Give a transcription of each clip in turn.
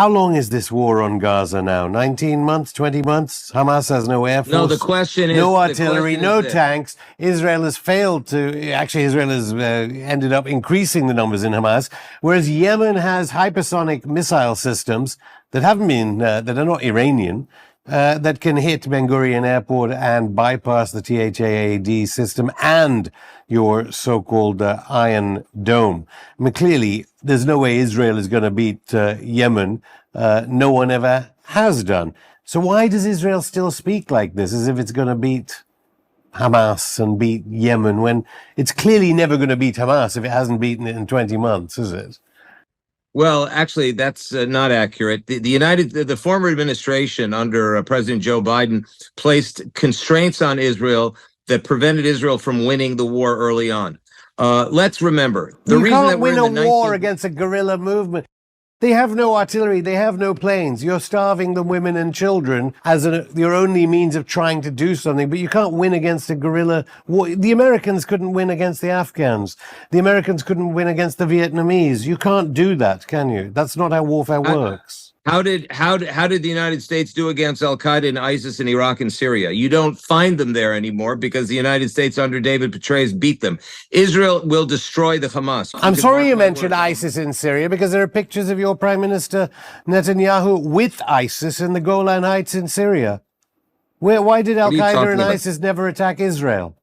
How long is this war on Gaza now? 19 months, 20 months? Hamas has no air force. No, the question is no artillery, no this. tanks. Israel has failed to. Actually, Israel has ended up increasing the numbers in Hamas, whereas Yemen has hypersonic missile systems that haven't been, that are not Iranian, that can hit Ben Gurion Airport and bypass the THAAD system and your so-called Iron Dome. I mean, clearly, there's no way Israel is going to beat Yemen. No one ever has done. So why does Israel still speak like this, as if it's going to beat Hamas and beat Yemen, when it's clearly never going to beat Hamas if it hasn't beaten it in 20 months, is it? Well, actually, that's not accurate. The former administration under President Joe Biden placed constraints on Israel that prevented Israel from winning the war early on. Let's remember the you reason can't that we're win in the a war against a guerrilla movement. They have no artillery. They have no planes. You're starving the women and children as your only means of trying to do something, but you can't win against a guerrilla war. The Americans couldn't win against the Afghans. The Americans couldn't win against the Vietnamese. You can't do that, can you? That's not how warfare works. How did the United States do against Al-Qaeda and ISIS in Iraq and Syria? You don't find them there anymore because the United States under David Petraeus beat them. Israel will destroy the Hamas. I'm sorry you mentioned ISIS in Syria, because there are pictures of your Prime Minister Netanyahu with ISIS in the Golan Heights in Syria. Why did Al-Qaeda and ISIS never attack Israel?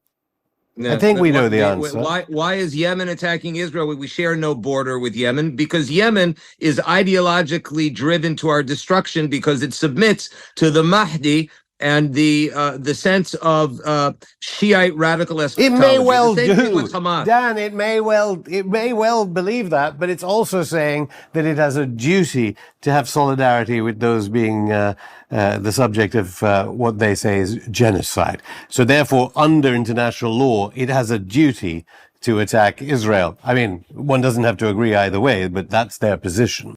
I think we know the answer. Why is Yemen attacking Israel? We share no border with Yemen because Yemen is ideologically driven to our destruction because it submits to the Mahdi and the sense of Shiite radical eschatology. It may well do, Dan. It may well believe that, but it's also saying that it has a duty to have solidarity with those being the subject of what they say is genocide. So therefore, under international law, it has a duty to attack Israel. I mean, one doesn't have to agree either way, but that's their position.